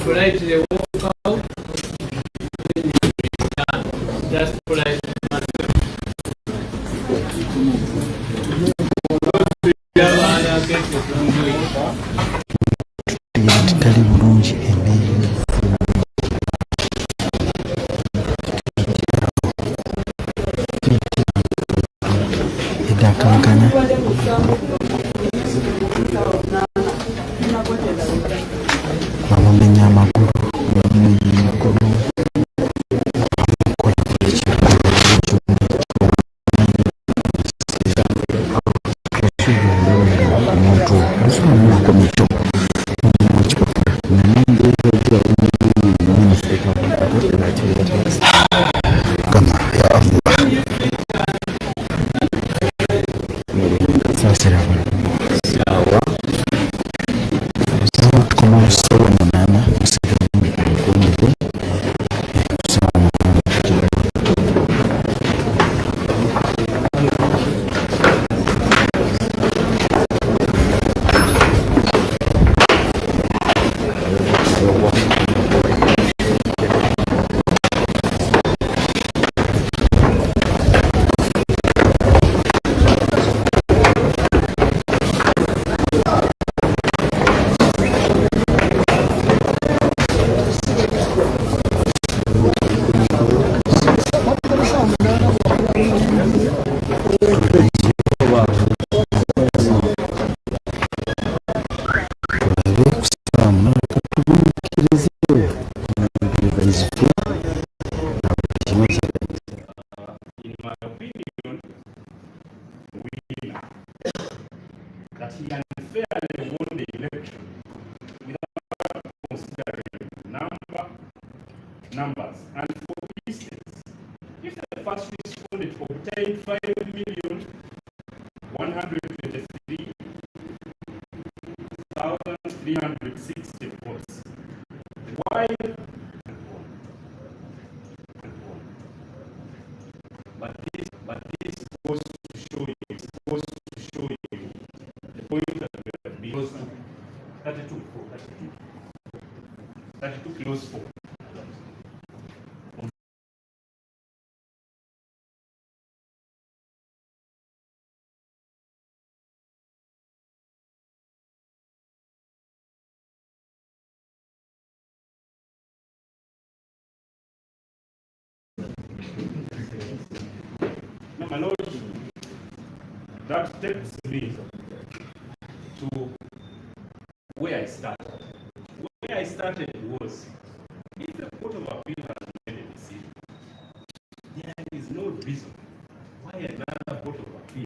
Politely walk out, just politely. Tali bulungi embeera edakankana babamenya amagulu emikono amukola buli kimu omuntu asobola komito kama ya Allah sasa sawa sawa tukoma sawa mwana msikilizaji mkuu sawa In my opinion, that he unfairly won the election without considering numbers. And for instance, if the first respondent obtained 5,123,360 votes, while but this goes to show you the point that we have been 32 close for. Now, my Lord, that takes me to where I started. Where I started was, if the Court of Appeal has made a decision, there is no reason why another Court of Appeal,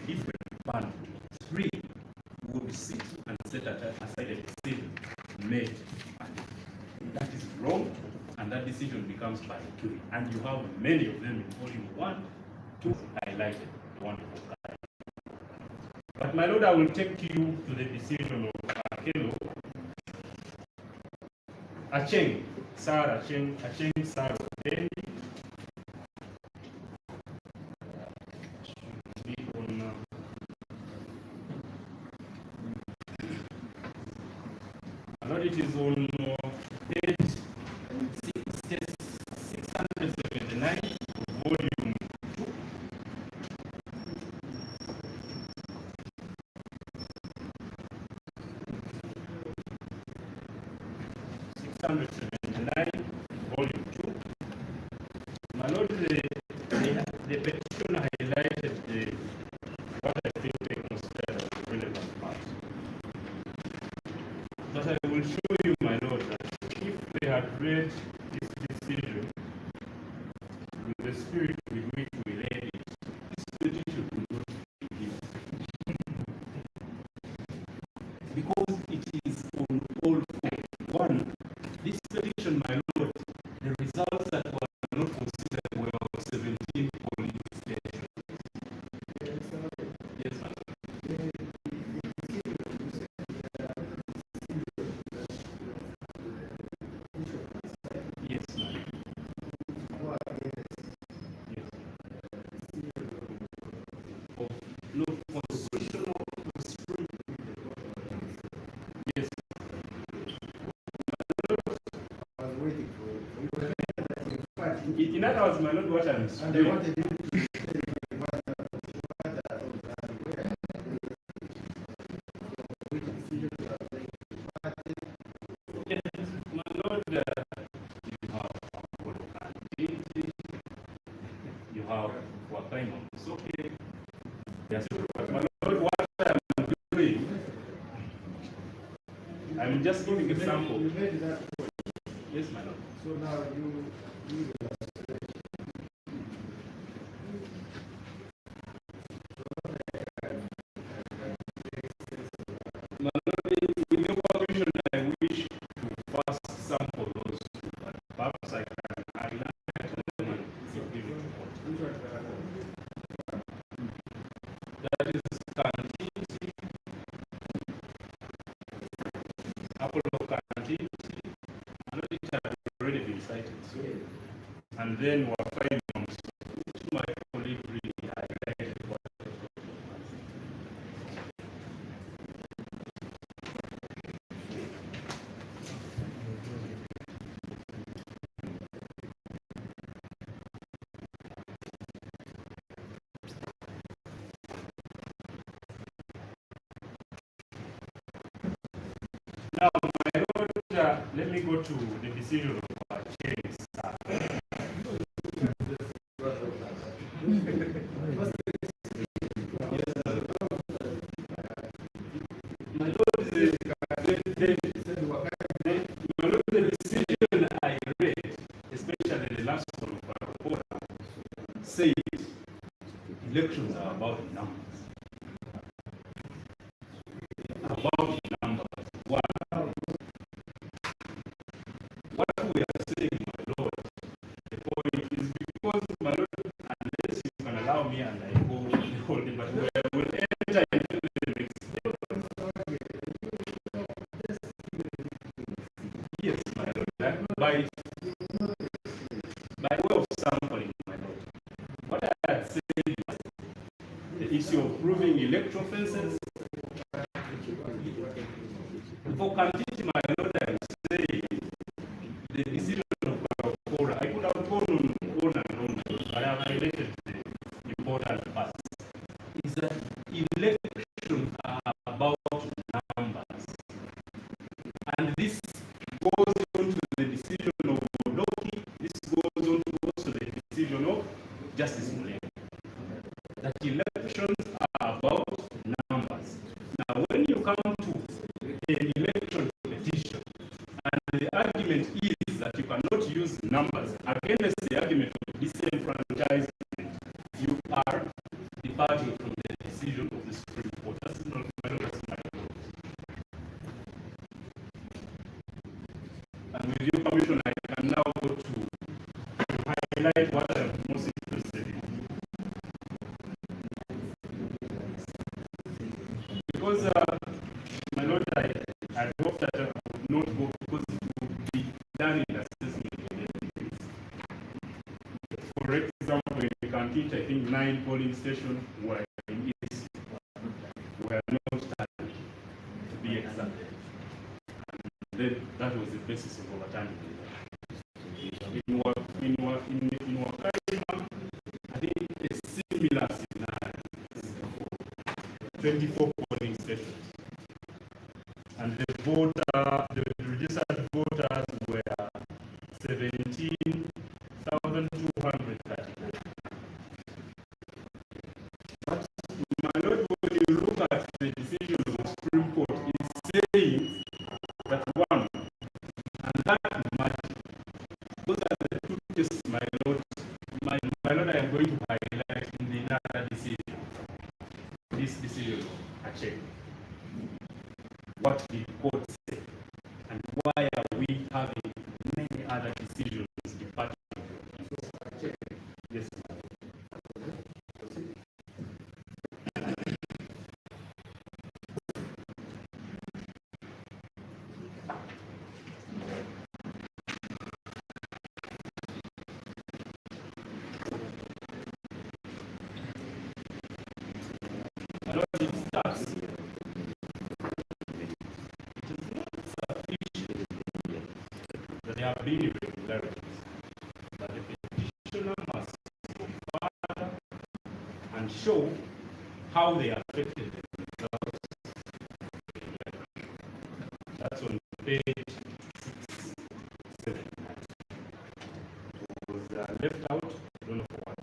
different band, three, would sit and set aside a decision made. That is wrong, and that decision becomes by jury. And you have many of them in volume 1, 2, highlighted, wonderful guy. But my Lord, I will take you to the decision of Akelo Acheng Sarah Dendi. My Lord, it is on page 679, volume 2. Volume 2. My Lord, the petition highlighted what I think they consider as the relevant part. But I will show you, my Lord, that if they had read this decision with the spirit with which we read it, this petition would not be given. Because it is on all four. One, this petition, my Lord, the results that were not considered were of 17 polling stations. Yes, ma'am. Yes, ma'am. Yes. No constitutional. Yes. In other words, my Lord, what I'm doing. Yes, my Lord, you have you have what time on this. Okay. Yes, but my Lord, what I'm doing, I'm just giving an example. You made that point. Yes, my Lord. So now you My Lord, with your permission, I wish to first sample those, but perhaps I can highlight them and give it to you. That is continuity, Apollo continuity, and it had already been cited. So, and then we're finding which my colleague really highlighted what was now, my Lord, let me go to the decision of James. My Lord, the decision last one of our report said elections are about numbers. About numbers. What we are saying, my Lord, the point is because, my Lord, unless you can allow me and I go the whole thing, but we'll enter into the next step. Yes, my Lord, by way of sampling, my Lord, what I had said is the issue of proving electoral fences. For Kantiti, my Lord, I am saying the decision of Kora, I could have gone on and on, but I have highlighted the important parts. Is that elections are about numbers. And this goes on to the decision of Loki, this goes on to also the decision of Justice Mulema. That elections are about numbers. Now, when you come to an election petition, and the argument is that you cannot use numbers against the argument of disenfranchisement, you are departing from the decision of the Supreme Court. That's not my Lord. And with your permission, I can now go to highlight what I'm most interested in. Because, my Lord, I hope that I would not go because it will be done in assessment of evidence. For example, in Kantiti, I think 9 polling stations were in East, were not started, to be exact. And then that was the basis of overturning it. In Wakarima, I think a similar scenario, 24 polling stations. And the registered voters were 17,234. But my Lord, when you look at the decision of the Supreme Court, it's saying that one, and that much, those are the two tests, my Lord, I am going to highlight in the other decision. This decision, actually. What did the court say? And why are we having many other decisions departing from this? Yes. My Lord, it starts. There have been irregularities, but the petitioner must go further and show how they affected the results. That's on page 6, 7. It was left out, I don't know for what.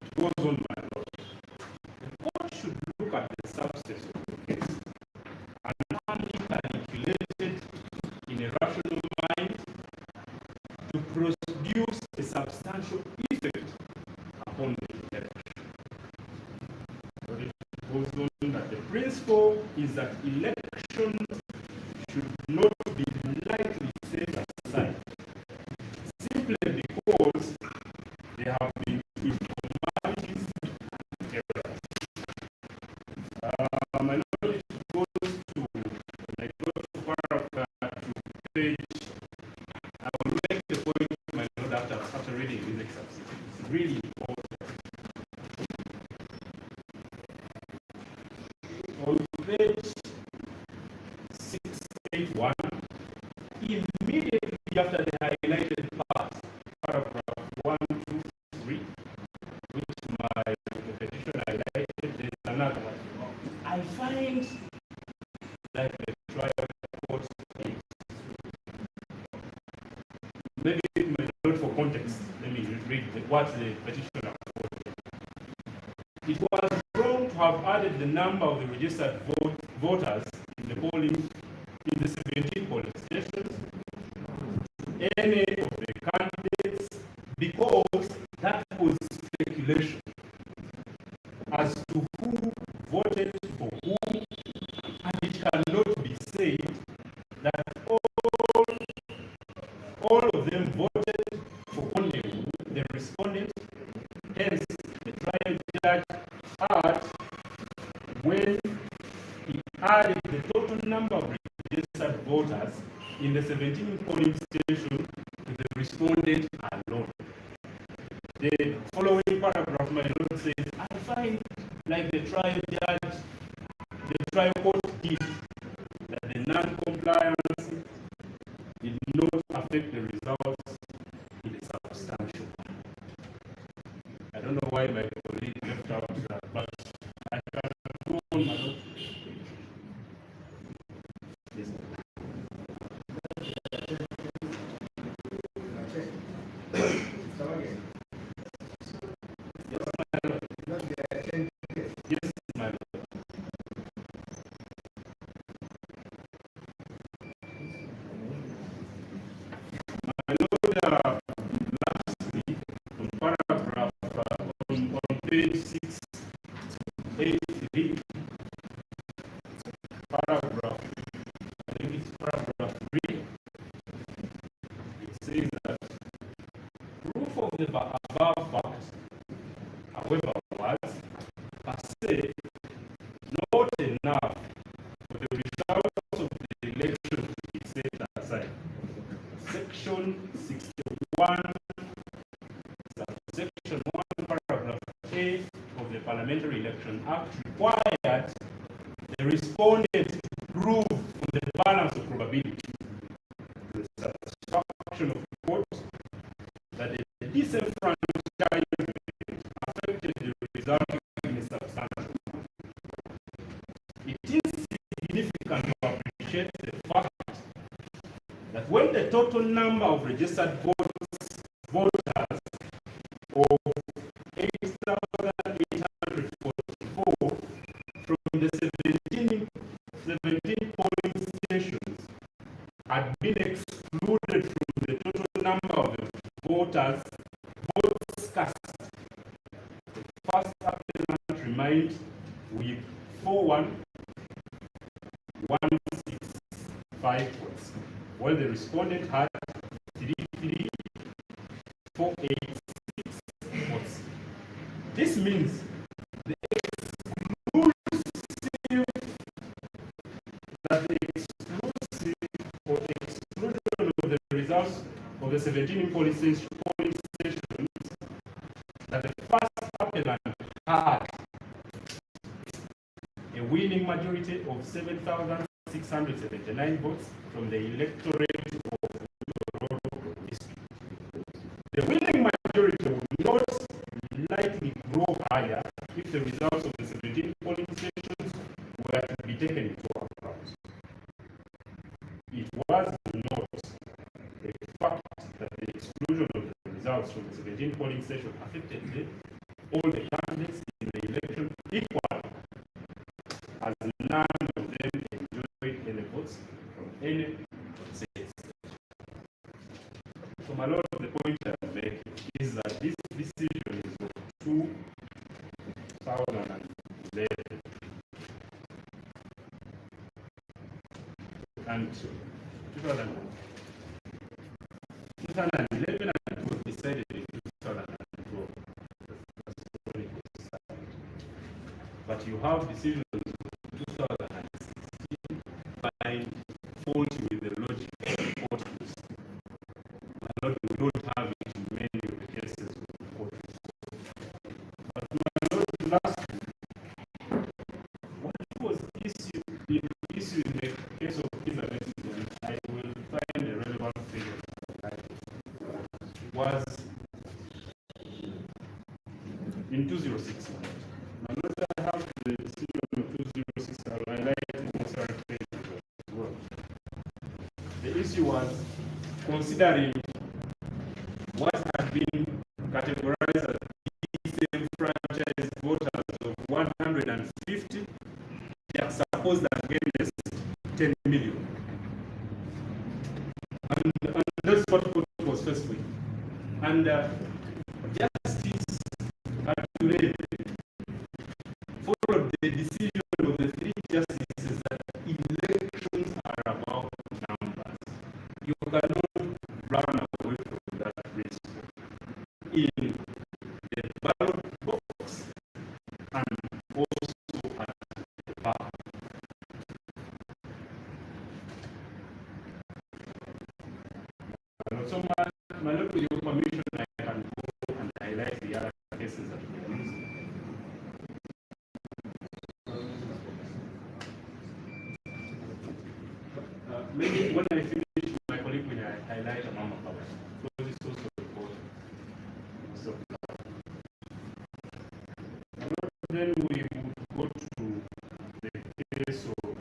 It goes on, my Lord. The court should look at the substance of the case and calmly calculated in a rational mind to produce a substantial effect upon the election. But it goes on that the principle is that elections should not be lightly set aside, simply because they have been informalities and errors. My Lord, it goes to, when I go to paragraph to page, I will make the point, my Lord, after reading this excerpt. It's really important. On page 681, immediately after the highlighted part, paragraph 1, 2, 3, which my petition highlighted, there's another one. I find that the trial court case, maybe not for context, let me read what the petitioner wrote. It was wrong to have added the number of the registered voters in the 17 polling stations. Any of the candidates 17 polling station to the respondent alone. The following paragraph, my lord, says, I find, like the trial judge, the trial court did, that the non-compliance did not affect the results in a substantial manner. I don't know why my colleague left out that, but I can go on, my lord. Yes. Yes, my lord. My lord, lastly, on paragraph, on page 683, paragraph, I think it's paragraph 3, it says that proof of the above fact, however, was per se not enough for the results of the election to be set aside. Section 61, subsection 1, paragraph A of the Parliamentary Election Act required the respondent to prove for the balance of probability to the satisfaction of the court that the disenfranchisement affected the result in a substantial manner. It is significant to appreciate the fact that when the total number of registered voters of 8,844 from the 17 polling stations had been excluded from the total number of the votes cast. The first appellant remained with 41,165 votes, while the respondent had 33,486 votes. This means the exclusive exclusion of the results of the 17 polling stations that the first appellant had a winning majority of 7,679 votes from the electorate of Dororo district. The winning majority would not likely grow higher if the results of the 17 polling stations were to be taken into account. It was not a fact that the exclusion of the results from the 17 polling stations affected all the candidates in the election equally, as none of them enjoyed any votes from any states. So, my lord, the point I'm making is that this decision is of 2011. And 2011 and it was decided in 2012. But you have decisions of 2016 find fault with the logic of the court rules. My lord, we don't have it in many of the cases of the court rules. But my lord, lastly, what was issued in the case of Elizabeth, I will find a relevant figure, was in 2006. My lord, I have the decision of 2006. I'll highlight the necessary pages as well. The issue was considering what had been categorized as disenfranchised voters of 150, they are supposed against 10 million. And that's what was first week. And Justice Atulebe followed the decision of the three justices that elections are about numbers. You cannot run away from that principle in the ballot box and also at the bar. submission, I can go and highlight the other cases that we use. Maybe when I finish, my colleague will highlight a mama power, because it's also important. So then we would go to the case of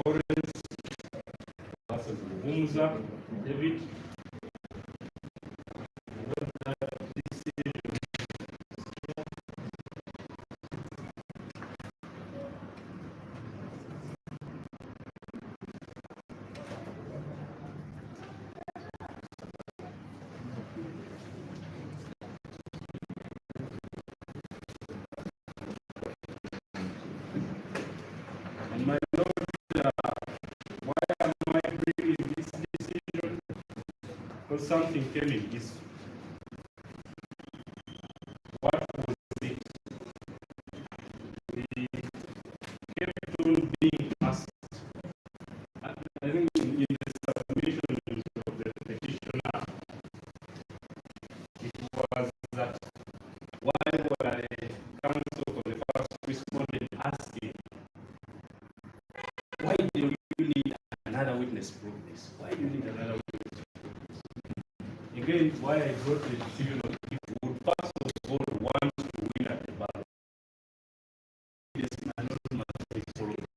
Lawrence versus Muhumza, David. My Lord, why am I bringing this decision? Because something came in this. What was it? We kept on being asked. I think in the submission of the petitioner, it was that why were the council for the first respondent asking, why do you need another witness to prove this? Why do you need another witness to prove this? Again, why I brought the decision